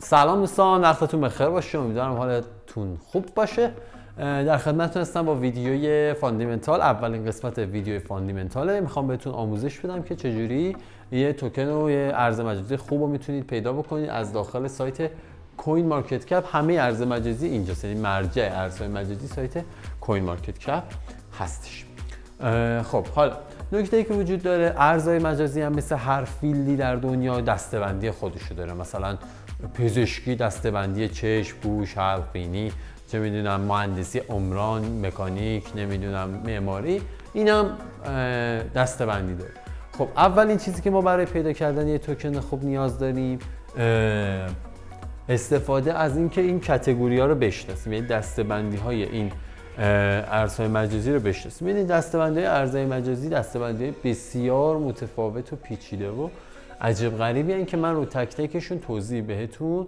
سلام دوستان، وقتتون بخیر باشه. امیدوارم حالتون خوب باشه. در خدمتتون هستم با ویدیوی فاندیمنتال. اولین قسمت ویدیوی فاندیمنتاله. میخوام بهتون آموزش بدم که چجوری یه توکن و یه ارز مجازی خوب رو میتونید پیدا بکنید از داخل سایت کوین مارکت کپ. همه ارز مجازی اینجاست، یعنی مرجع ارزهای مجازی سایت کوین مارکت کپ هستش. خب حالا نکته‌ای که وجود داره، ارزهای مجازی هم مثل هر فیلدی در دنیا دسته‌بندی خودشو داره. مثلا پزشکی دسته‌بندی چشم، گوش، حلق، بینی، چه میدونم مهندسی عمران، مکانیک، نمیدونم معماری، اینم دسته‌بندی داره. خب اولین چیزی که ما برای پیدا کردن یه توکن خوب نیاز داریم استفاده از اینکه این کاتگوری‌ها رو بشناسیم، یعنی دسته‌بندی‌های این ارزهای مجازی رو بشناسیم. یعنی دسته‌بندی‌های ارزهای مجازی دسته‌بندی‌های بسیار متفاوت و پیچیده و عجیب غریبی هستن که من رو تک تکشون توضیح بهتون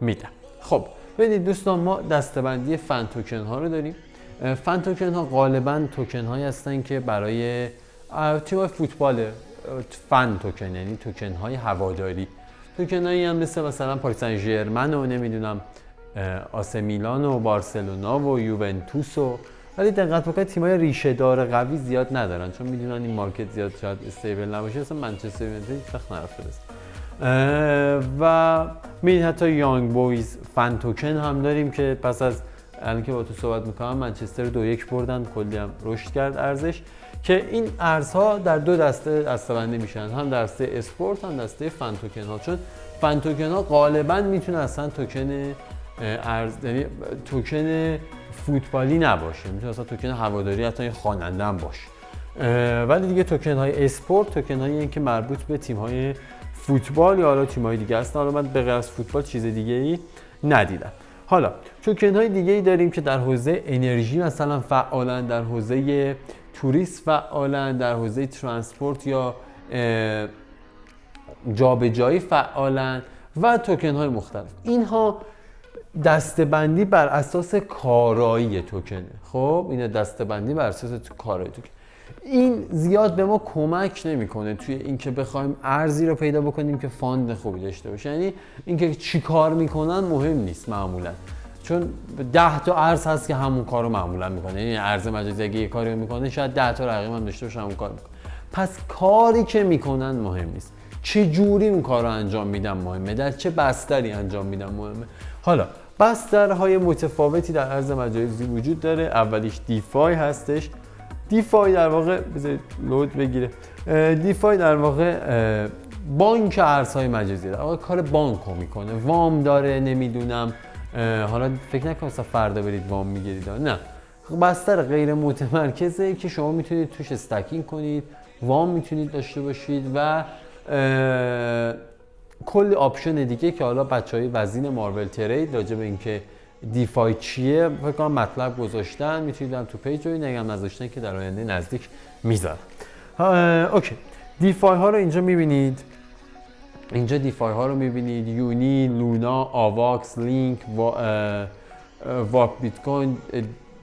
میدم. خب ببینید دوستان، ما دسته‌بندی فن توکن ها رو داریم. فن توکن ها غالبا توکن هایی هستن که برای تیم فوتبال، فن توکن یعنی توکن های هواداری. توکن هایی هم مثلا پاریس سن ژرمن و نمیدونم آسه میلان و بارسلونا و یوونتوس و، ولی دقت بکنید تیم‌های ریشه دار قوی زیاد ندارن، چون میدونن این مارکت زیاد شاید استیبل نباشه. مثلا منچستر یونایتد هیچ وقت نرفته است. و می‌بینید حتی یانگ بویز فن توکن هم داریم که پس از الان که با تو صحبت می‌کنم منچستر 2-1 بردن، کلی هم رشد کرد ارزش. که این ارزها در دو دسته‌بندی میشن، هم دسته اسپورت هم دسته فن توکن ها. چون فن توکن ها غالبا میتونه اصلا توکن ارز، یعنی توکن فوتبالی نباشه، میتونه اصلا توکن هواداری، حتی یه خواننده هم باشه. ولی دیگه توکن های اسپورت توکن هایی که مربوط به تیم های فوتبال یا حالا تیم های دیگه هستن. حالا من به غیر از فوتبال چیز دیگه ای ندیدم. حالا توکن های دیگه ای داریم که در حوزه انرژی مثلا فعالن، در حوزه توریست فعالن، در حوزه ترانسپورت یا جابجایی فعالن و توکن های مختلف. اینها دسته‌بندی بر اساس کارایی توکنه. خب این دسته‌بندی بر اساس کارایی توکن، این زیاد به ما کمک نمیکنه توی اینکه بخوایم ارزی رو پیدا بکنیم که فاند خوبی داشته باشه. یعنی اینکه چی کار میکنن مهم نیست معمولا، چون 10 تا ارز هست که همون کارو معمولا میکنه. یعنی ارز مجازی اگه یه کاری میکنه شاید 10 تا رقیب هم داشته باشه همون کارو میکنه. پس کاری که میکنن مهم نیست، چه جوری اون کارو انجام میدن مهمه، در چه بستری انجام میدن مهمه. حالا بسترهای متفاوتی در ارز مجازی وجود داره. اولیش دیفای هستش. دیفای در واقع بذارید لود بگیره. دیفای در واقع بانک ارزهای مجازی در واقع کار بانکو میکنه، وام داره، نمیدونم حالا فکر نکنم مثلا فردا برید وام میگیرید، نه، بستر غیر متمرکزه که شما میتونید توش استکینگ کنید، وام میتونید داشته باشید و کلی آپشن دیگه که حالا بچهای وزین مارول ترید راجع به اینکه دیفای چیه فکر کنم مطلب گذاشتن، میتونید تو پیج رو نگم نذاشتن که در آینده نزدیک میذارم. اوکی، دیفای ها رو اینجا میبینید. اینجا دیفای ها رو میبینید: یونی، لونا، آواکس، لینک، واپ بیت کوین،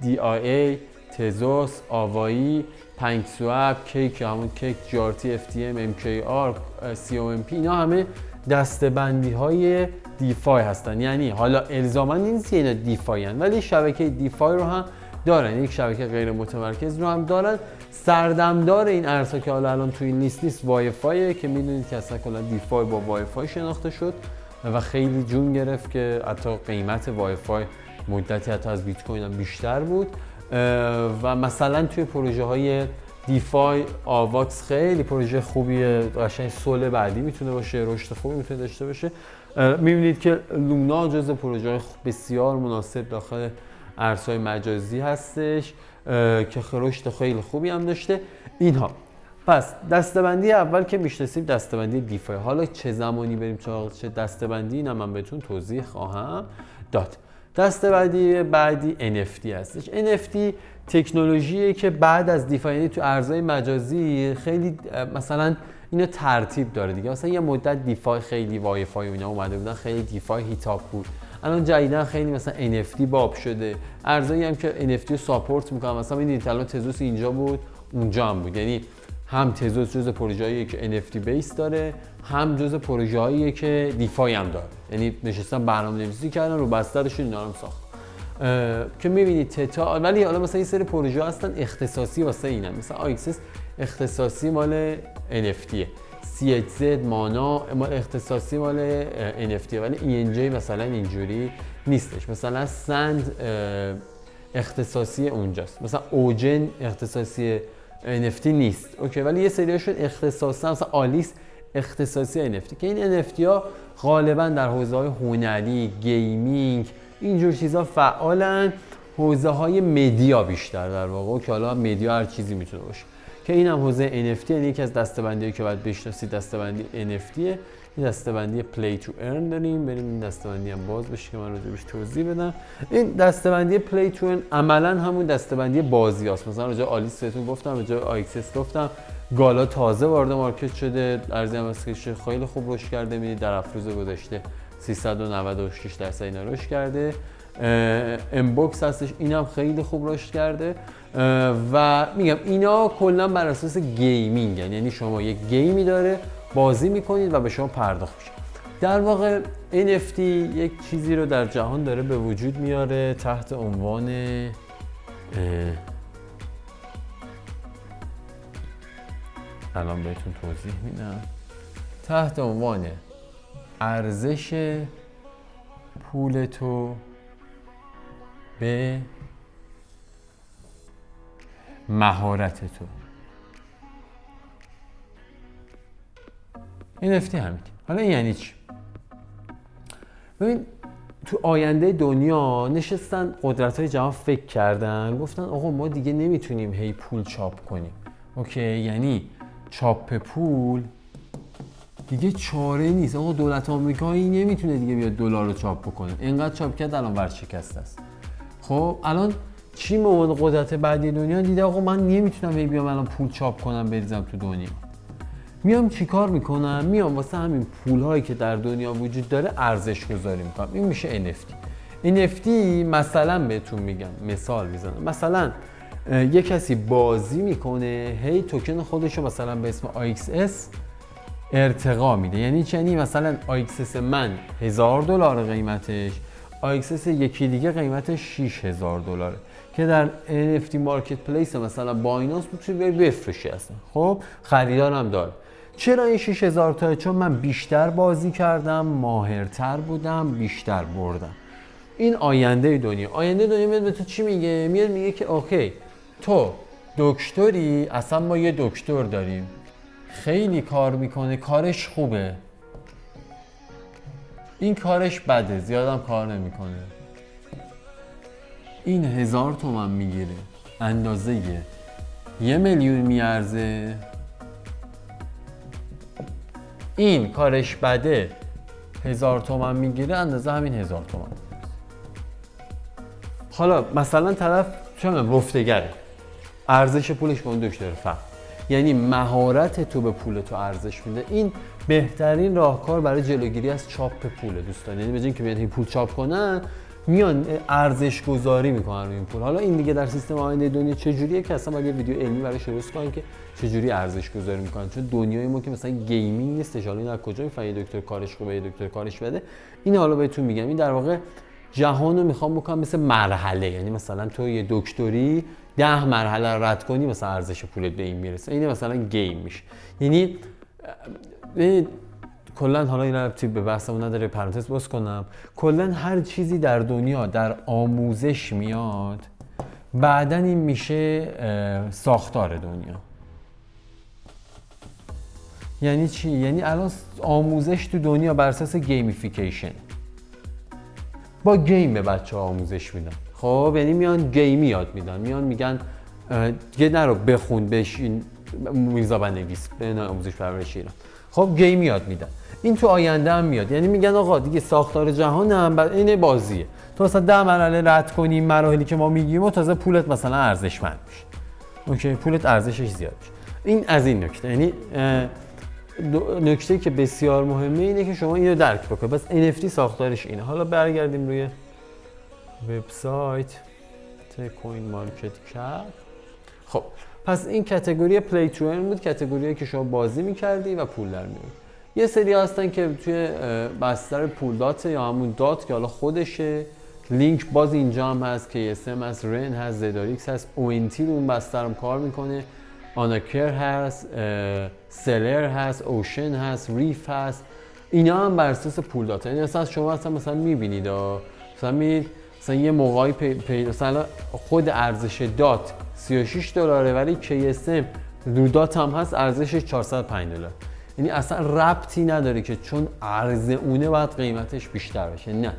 دی آی ای، تزوس، آوایی، پنک سواب، کیک همون کیک، جی آر تی، اف تی ام، ام کی آر، سی او ام پی. اینا همه دسته‌بندی های دیفای هستن. یعنی حالا الزاما نیست اینا دیفای هستن، ولی شبکه دیفای رو هم دارن، یک شبکه غیر متمرکز رو هم دارن. سردمدار این ارزها که حالا الان تو این لیست نیست وای فایه که میدونید که اصلا کلا دیفای با وای فای شناخته شد و خیلی جون گرفت که حتی قیمت وای فای مدتی حتی از بیت کوین هم بیشتر بود. و مثلا توی پروژه های دیفای آواکس خیلی پروژه خوبیه، قشنگ سول بعدی میتونه باشه، رشد خوبی میتونه داشته باشه. میبینید که لونا جزو پروژه های بسیار مناسب داخل ارزهای مجازی هستش که رشد خیلی خوبی هم داشته. اینها پس دسته‌بندی اول که میشناسیم دسته‌بندی دیفای. حالا چه زمانی بریم چه دسته‌بندی، اینم من بهتون توضیح خواهم داد. دسته‌بندی بعدی NFT هستش. NFT تکنولوژیه که بعد از دیفای، یعنی تو ارزهای مجازی خیلی مثلا اینو ترتیب داره دیگه. مثلا یه مدت دیفای خیلی وای فای و اینا اومده بودن، خیلی دیفای هیتاپ بود. الان جدیدن خیلی مثلا NFT باب شده، ارزایی هم که NFT رو ساپورت میکنن. مثلا ببینید الان تزوس اینجا بود اونجا هم بود، یعنی هم تزوس جزء پروژه‌ایه که NFT بیس داره، هم جزء پروژه‌ایه که دیفای هم داره. یعنی نشستن برنامه‌نویسی کردن رو بسترشون اینا رو ساخت. که می‌بینید تتا، ولی حالا مثلا این سری پروژه هستن اختصاصی واسه اینن. مثلا آیکسس اختصاصی مال NFT، CHZ مانا اختصاصی مال NFT، ولی ENJ مثلا اینجوری نیستش. مثلا سند اختصاصی اونجاست، مثلا اوجن اختصاصی NFT نیست. اوکی، ولی یه سریاشون اختصاصی، مثلا آلیس اختصاصی NFT، که این NFT ها غالبا در حوزه‌های هنری، گیمینگ، اینجور چیزا فعالن. حوزه‌های مدیا بیشتر در واقع، که حالا مدیا هر چیزی میتونه باشه، که اینم حوزه NFT. یعنی یکی از دسته‌بندی‌هایی که باید بشناسید دسته‌بندی NFT. این دسته‌بندی پلی تو ارن داریم، بریم این دسته‌بندی هم باز بشه که من راجعش توضیح بدم. این دسته‌بندی پلی تو ارن عملاً همون دسته‌بندی بازیاست. مثلا راجع آلیس بهتون گفتم، راجع آیکسس گفتم، گالا تازه وارد مارکت شده، ارزی هم که خیلی خوب رشد کرده. می‌بینید در افروز گذشته 396% اینا رشد کرده. امبوکس هستش، اینم خیلی خوب رشد کرده. و میگم اینا کلا بر اساس گیمینگ، یعنی شما یک گیمی داره بازی میکنید و به شما پرداخت میشه. در واقع NFT یک چیزی رو در جهان داره به وجود میاره تحت عنوان الان بهتون توضیح میدم، تحت عنوان ارزش پول تو به مهارت تو. NFT همین. حالا این یعنی چی؟ ببین تو آینده دنیا نشستن قدرت‌های جهان فکر کردن، گفتن آقا ما دیگه نمیتونیم هی پول چاپ کنیم. اوکی، یعنی چاپ پول دیگه چاره نیست. آقا دولت آمریکایی نمیتونه دیگه بیاد دلار رو چاپ بکنه، اینقدر چاپ کرد الان ورشکسته است. خب الان چی مواد قدرت بعدی دنیا دیده آقا من نمیتونم هی بیام الان پول چاپ کنم بریزم تو دنیا. میام چیکار میکنم؟ میام واسه همین پولهایی که در دنیا وجود داره ارزش گذاری میکنم. این میشه NFT. مثلا بهتون میگم، مثال میزنم، مثلا یه کسی بازی میکنه، هی توکن خودشو مثلا به اسم AXS ارتقا میده. یعنی چی؟ یعنی مثلا AXS من $1000 قیمتش، AXS یکی دیگه قیمتش $6000، که در NFT مارکت پلیس مثلا بایننس میتونی بفروشی اصلا. خب خریدار هم داره. چرا این 6000 تا؟ چون من بیشتر بازی کردم، ماهرتر بودم، بیشتر بردم. این آینده دنیا. آینده دنیا میاد به تو چی میگه؟ میاد میگه که اوکی تو دکتری، اصلا ما یه دکتر داریم خیلی کار میکنه، کارش خوبه، این کارش بده، زیادم کار نمیکنه، این 1000 تومن میگیره، اندازه 1 میلیون میارزه، این کارش بده 1000 تومن میگیره، اندازه همین 1000 تومن. حالا مثلا طرف چون رفتگره، ارزش پولش به اون دکتر فرق، یعنی مهارت تو به پول تو ارزش میده. این بهترین راهکار برای جلوگیری از چاپ پوله دوستان. یعنی به جای اینکه بیان این پول چاپ کنن، میان ارزش گذاری میکنن روی این پول. حالا این دیگه در سیستم آینده دنیا چجوریه که اصلا باید یه ویدیو علمی براش درست کنن که چجوری ارزش گذاری میکنن، چون دنیای ما که مثلا گیمینگ نیستش. حالا این از کجا میفهمی یه دکتر کارش خوبه، یه دکتر کارش بده؟ این حالا بهتون میگم، این در واقع جهان رو میخوام بکنم مثل مرحله. یعنی مثلا تو یه دکتری 10 مرحله رد کنی مثلا ارزش پولت به این میرسه. اینه مثلا گیم میشه. یعنی کلا حالا این رابطه به بحثمون نداره، پرانتز باز کنم، کلا هر چیزی در دنیا در آموزش میاد، بعدن این میشه ساختار دنیا. یعنی چی؟ یعنی الان آموزش تو دنیا بر اساس گیمیفیکیشن، با گیم به بچه ها آموزش میدن. خب یعنی میان گیمی یاد میدن، میان میگن دیگه نرو بخون بشین میرزا بنویس به آموزش پرورش ایران. خب گیم یاد میدن. این تو آینده هم میاد، یعنی میگن آقا دیگه ساختار جهان هم این بازیه، تو مثلا 10 مرحله رد کنی مراحلی که ما میگیم و تازه پولت مثلا ارزشمند میشه. اوکی، پولت ارزشش زیاد میشه. این از این نکته. یعنی نکته‌ای که بسیار مهمه اینه که شما اینو درک بکنید. بس NFT ساختارش اینه. حالا برگردیم روی وبسایت کوین مارکت کپ. خب پس این کاتگوری پلی تو ارن بود، کاتگوریه که شما بازی میکردی و پول در میاری. یه سری هستن که توی بستر پول دات یا همون دات که حالا خودشه، لینک باز اینجا هم هست، KSM هست، رن هست، زداریکس هست، ONT رو اون بستر هم کار میکنه، آناکر هست، سلر هست، اوشن هست، ریف هست. اینا هم بر اساس پول دات، یعنی شما مثلا میبینید مثلا یه موقعی مثلا خود ارزش دات $36 ولی KSM رو دات هم هست ارزشش $405. یعنی اصلا ربطی نداره که چون ارز اونه باید قیمتش بیشتر بشه، نه،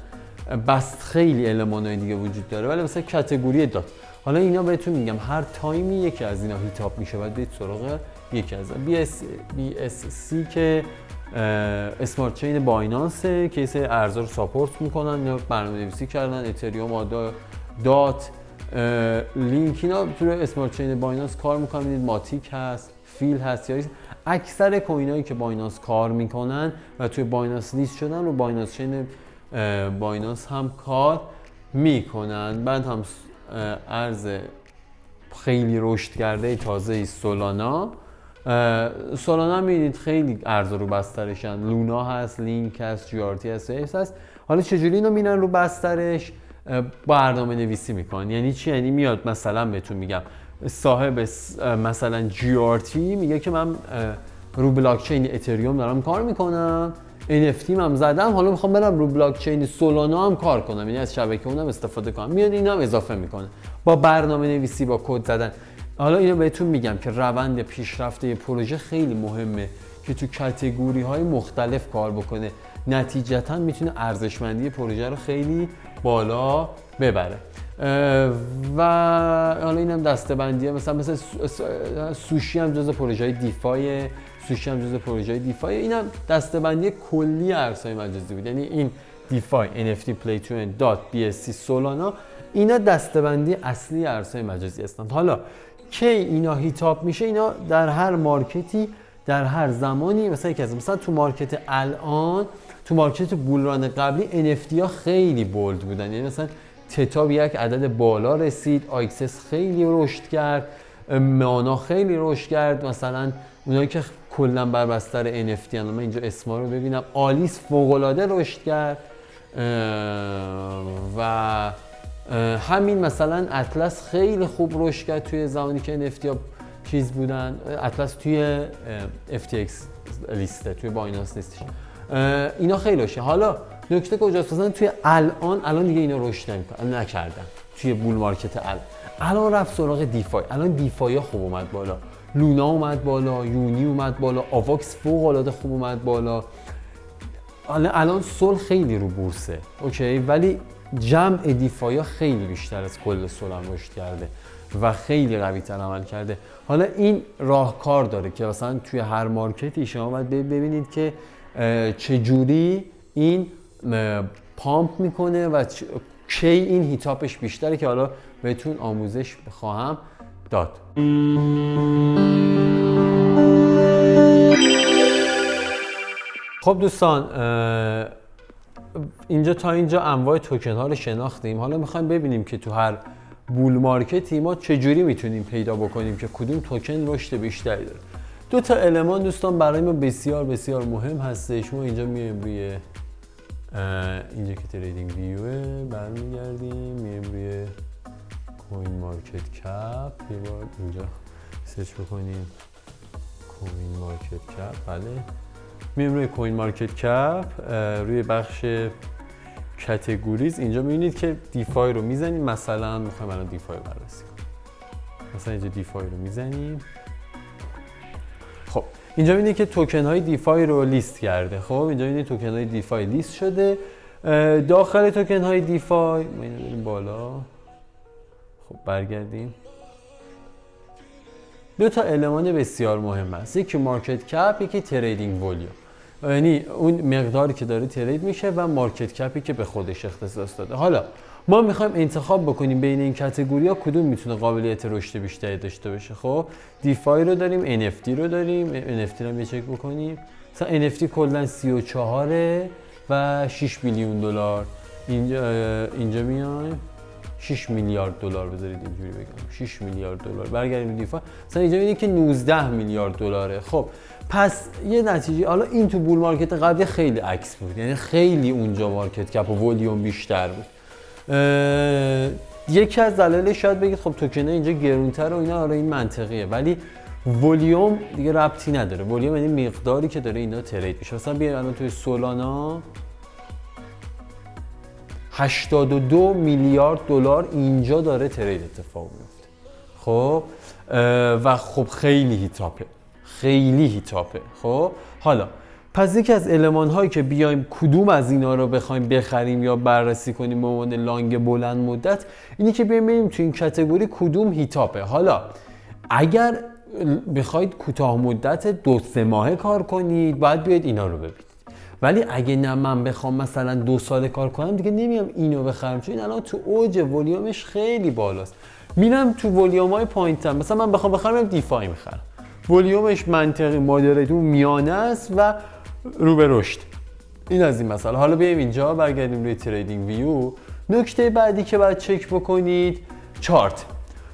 بس خیلی المانای دیگه وجود داره. ولی مثلا کاتگوری دات، حالا اینا بهتون میگم هر تایمی یکی از اینا هیتاپ میشه، باید برید سراغ یکی از BSC که اسمارت چین بایننسه که این ارزها رو ساپورت میکنن یا برنامه‌نویسی کردن، اتریوم، دات، لینک، اینا توی اسمارت چین بایننس کار میکنن. ماتیک هست، فیل هست، یا اکثر کوینایی که بایننس کار میکنن و توی بایننس لیست شدن رو بایننس چین بایننس هم کار میکنن. بعد هم ارز خیلی رشد کرده تازه سولانا میدید خیلی ارز رو بسترشن، لونا هست، لینک هست، GRT هست، ویوز هست. حالا چجوری اینا میرن رو بسترش؟ برنامه نویسی میکنن. یعنی چی؟ یعنی میاد مثلا بهتون میگم صاحب مثلا GRT میگه که من رو بلاکچین اتریوم دارم کار میکنم، NFT هم زدم، حالا میخوام برم رو بلاکچین سولانا هم کار کنم، یعنی از شبکه اونم استفاده کنم. میاد اینا هم اضافه میکنه با برنامه نویسی، با کد زدن. حالا اینو بهتون میگم که روند پیشرفت یه پروژه خیلی مهمه که تو کاتگوری های مختلف کار بکنه، نتیجتا میتونه ارزشمندی پروژه رو خیلی بالا ببره. و حالا اینم دسته‌بندیه، مثلا سوشی هم جزء پروژه های دیفای، اینم دسته‌بندی کلی ارزهای مجازی بود. یعنی این دیفای، NFT، پلی تو ارن، دات، BSC، سولانا، اینا دسته‌بندی اصلی ارزهای مجازی هستند. حالا کی اینا هیتاپ میشه؟ اینا در هر مارکتی، در هر زمانی، مثلا تو مارکت الان، تو مارکت بولران قبلی NFT ها خیلی بولد بودن. یعنی مثلا تتا به یک عدد بالا رسید، آیکسس خیلی رشد کرد، مانا خیلی رشد کرد. مثلا اونایی که کلا بر بستر NFT ان، من اینجا اسما رو ببینم، آلیس فوق‌العاده رشد کرد و همین مثلا اطلس خیلی خوب رشد کرد توی زمانی که NFT ها چیز بودن. اطلس توی FTX لیسته، توی بایننس لیستش، اینا خیلی رشد. حالا نکته کجاست؟ مثلا توی الان دیگه اینا رشد نکردن توی بول مارکت الان رفت سراغ دیفای. الان دیفای ها خوب اومد بالا، لونا اومد بالا، یونی اومد بالا، آواکس فوق العاده خوب اومد بالا. الان سول خیلی رو بورسه، اوکی، ولی جمع دیفای ها خیلی بیشتر از کل سول هم رشد کرده و خیلی قوی تر عمل کرده. حالا این راهکار داره که مثلا توی هر مارکتی شما باید ببینید که چجوری این پامپ میکنه و کی این هیتاپش بیشتره، که حالا بهتون آموزش خواهم داد. خب دوستان، تا اینجا انواع توکن ها رو شناختیم. حالا میخوایم ببینیم که تو هر بول مارکتی ما چجوری میتونیم پیدا بکنیم که کدوم توکن رشد بیشتری داره. دو تا المان دوستان برای ما بسیار بسیار مهم هستش. ما اینجا میایم روی اینجا که تریدینگ ویوه برمیگردیم، میایم روی کوین مارکت کپ، یه بار اینجا سرچ بکنیم کوین مارکت کپ. بله، میایم روی کوین مارکت کپ، روی بخش کاتگوریز اینجا میبینید که دیفای رو میزنیم. مثلا میخوایم الان دیفای رو بررسی کنیم، مثلا اینجا دیفای رو میزنیم. خب اینجا میبینید که توکن های دیفای رو لیست کرده. خب اینجا میبینید توکن های دیفای لیست شده. داخل توکن های دیفای ما اینو بریم بالا. خب برگردیم. دو تا المان بسیار مهم است، یکی مارکت کپ، یکی تریدینگ ولیوم. یعنی اون مقداری که داره ترید میشه و مارکت کپی که به خودش اختصاص داده. حالا ما میخوایم انتخاب بکنیم بین این کاتگوری‌ها کدوم میتونه قابلیت رشد بیشتری داشته باشه. خب دیفای رو داریم، NFT رو داریم. NFT رو هم یه چک بکنیم. مثلا NFT کلا 34 و $6 بیلیون. اینجا میایم 6 میلیارد دلار بذارید اینجوری بگم 6 میلیارد دلار برگردیم به دیفای مثلا اینجا میبینید که 19 میلیارد دلاره. خب پس یه نتیجه، حالا این تو بول مارکت قبلی خیلی عکس بود، یعنی خیلی اونجا مارکت کپ و ولیوم بیشتر بود. یکی از دلایلش شاید بگید خب توکن اینجا گرونتر و اینا، آره این منطقیه، ولی ولیوم دیگه ربطی نداره. ولیوم یعنی مقداری که داره اینا ترید میشه. مثلا بیایم الان توی سولانا 82 میلیارد دلار اینجا داره ترید اتفاق میفته. خب و خب خیلی هیتاپه. خب حالا پس یکی از المان هایی که بیایم کدوم از اینا رو بخوایم بخریم یا بررسی کنیم به عنوان لانگ بلند مدت، اینی که بیایم ببینیم تو این کاتگوری کدوم هیتاپه. حالا اگر بخواید کوتاه مدت 2-3 ماهه کار کنید باید بیاید اینا رو ببینید، ولی اگه نه من بخوام مثلا 2 سال کار کنم دیگه نمیام اینو بخرم، چون این الان تو اوج ولیومش خیلی بالاست. میرم تو ولیوم‌های پایین‌تر، مثلا من بخوام بخرم دیفای میخرم، ولیومش منطقی مادرات میانه است و رو به رشد. این از این مسئله. حالا بیایم اینجا برگردیم روی تریدینگ ویو. نکته بعدی که باید چک بکنید چارت.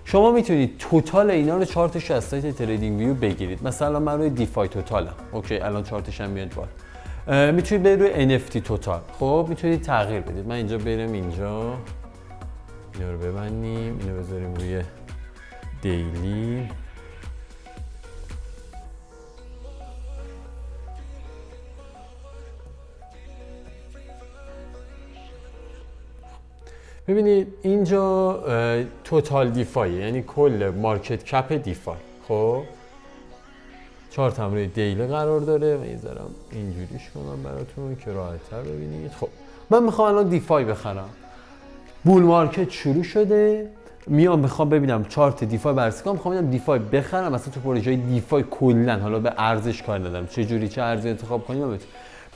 شما میتونید توتال اینا رو چارتش از سایت تریدینگ ویو بگیرید. مثلا من روی دیفای توتالم، اوکی الان چارتش هم میاد بالا. میتونید برید روی NFT توتال، خب میتونید تغییر بدید. من اینجا برم اینجا اینا رو ببندیم، اینو بذاریم روی دیلی. ببینید اینجا توتال دیفای یعنی کل مارکت کپ دیفای. خب چارت هم روی دیلی قرار داره و میذارم اینجوریش کنم براتون که راحت‌تر ببینید. خب من میخوام الان دیفای بخرم، بول مارکت شروع شده، میام میخوام ببینم چارت دیفای بررسی کنم، میخوام ببینم دیفای بخرم مثلا تو پروژه دیفای کلا، حالا به ارزش کار ندارم چه جوری چه ارزی انتخاب کنیم،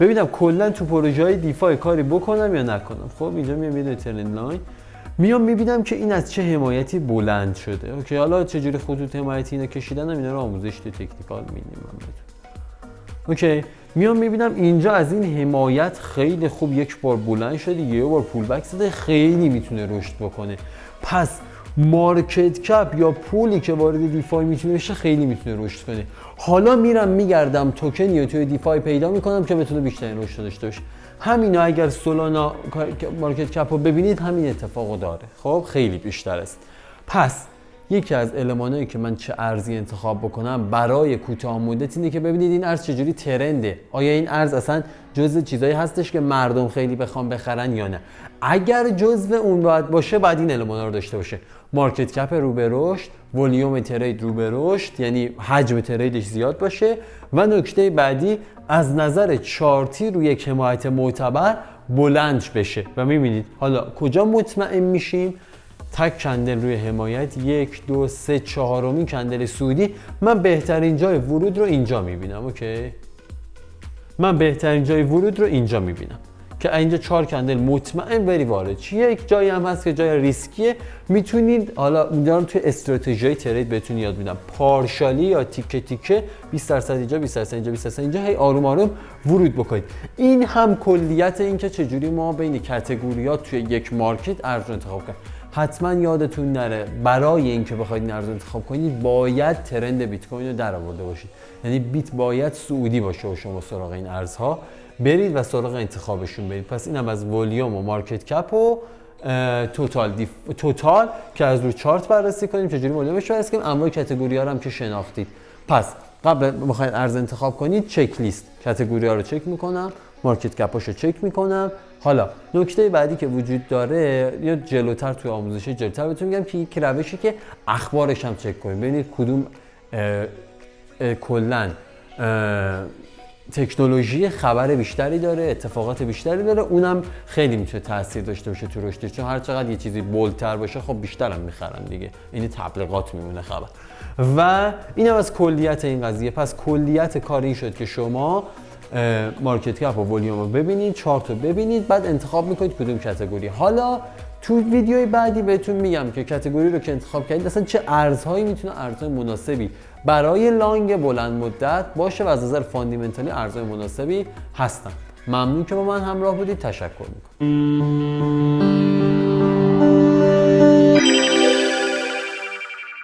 ببینم کلا تو پروژه دیفای کاری بکنم یا نکنم. خب اینجا میام یه ترند لاین میام میبینم که این از چه حمایتی بلند شده. اوکی حالا چه جوری خطوط حمایتی اینا کشیدن اینا رو آموزش تو تکنیکال میدیم من بهتون. اوکی میام میبینم اینجا از این حمایت خیلی خوب یک بار بلند شده، یه بار پول بک زده، خیلی میتونه رشد بکنه. پس مارکت کپ یا پولی که وارد دیفای میتونه بشه خیلی میتونه رشد کنه. حالا میرم میگردم توکنی رو توی دیفای پیدا میکنم که بتونه بیشترین رشد داشته باشه. همینا اگر سولانا مارکت کپ رو ببینید همین اتفاقو داره. خب خیلی بیشتر است. پس یکی از المانایی که من چه ارزی انتخاب بکنم برای کوتاه مدت اینه که ببینید این ارز چجوری ترنده، آیا این ارز اصلا جزء چیزایی هستش که مردم خیلی بخوام بخرن یا نه. اگر جزء اون باشه بعد این المانا رو داشته باشه، مارکت کپ رو به رشد، ولیوم ترید رو به رشد یعنی حجم تریدش زیاد باشه، و نکته بعدی از نظر چارتی روی یک حمایت معتبر بلند بشه. و میبینید حالا کجا مطمئن میشیم؟ تک کندل روی حمایت 1 2 3 4مین کندل سعودی، من بهترین جای ورود رو اینجا میبینم. اوکی من بهترین جای ورود رو اینجا میبینم که اینجا 4 کندل مطمئن بری وارد. یک جایی هم هست که جای ریسکیه، میتونید حالا اونجا رو توی استراتژی ترید بهتون یاد میدم، پارشالی یا تیکه تیکه 20% اینجا 20% اینجا 20% اینجا، هی آروم آروم ورود بکنید. این هم کلیت این که چجوری ما بین کاتگوریات توی یک مارکت ارز رو انتخاب کنیم. حتما یادتون نره برای اینکه بخواید این ارز انتخاب کنید باید ترند بیت کوین رو درآورده باشید، یعنی بیت باید سعودی باشه و شما سراغ این ارزها برید و سراغ انتخابشون برید. پس اینم از ولیوم و مارکت کپ و توتال که از روی چارت بررسی کنیم چجوری ولیومش رو بررسی کنیم. انواع کاتگوری ها رو هم که شناختید. پس قبل بخواید ارز انتخاب کنید چک لیست کاتگوری ها رو چک میکنم، مارکت کپاشو چک میکنم. حالا نکته بعدی که وجود داره یا جلوتر توی آموزش جلوتر بهتون میگم که یک روشی که اخبارش هم چک کنید، ببینید کدوم کلا تکنولوژی خبر بیشتری داره، اتفاقات بیشتری داره، اونم خیلی میتونه تاثیر داشته باشه تو رشدش، چون هر چقدر یه چیزی بولتر باشه خب بیشترم میخرن دیگه، این تبلیغات میمونه خبر. و اینم از کلیت این قضیه. پس کلیت کار این شد که شما مارکت کپ و ولیوم رو ببینید، چارت رو ببینید، بعد انتخاب میکنید کدوم کاتگوری. حالا تو ویدیوی بعدی بهتون میگم که کاتگوری رو که انتخاب کردید اصلا چه ارزهایی میتونه ارزهای مناسبی برای لانگ بلند مدت باشه و از نظر فاندامنتالی ارزهای مناسبی هستن. ممنون که با من همراه بودید، تشکر میکنم.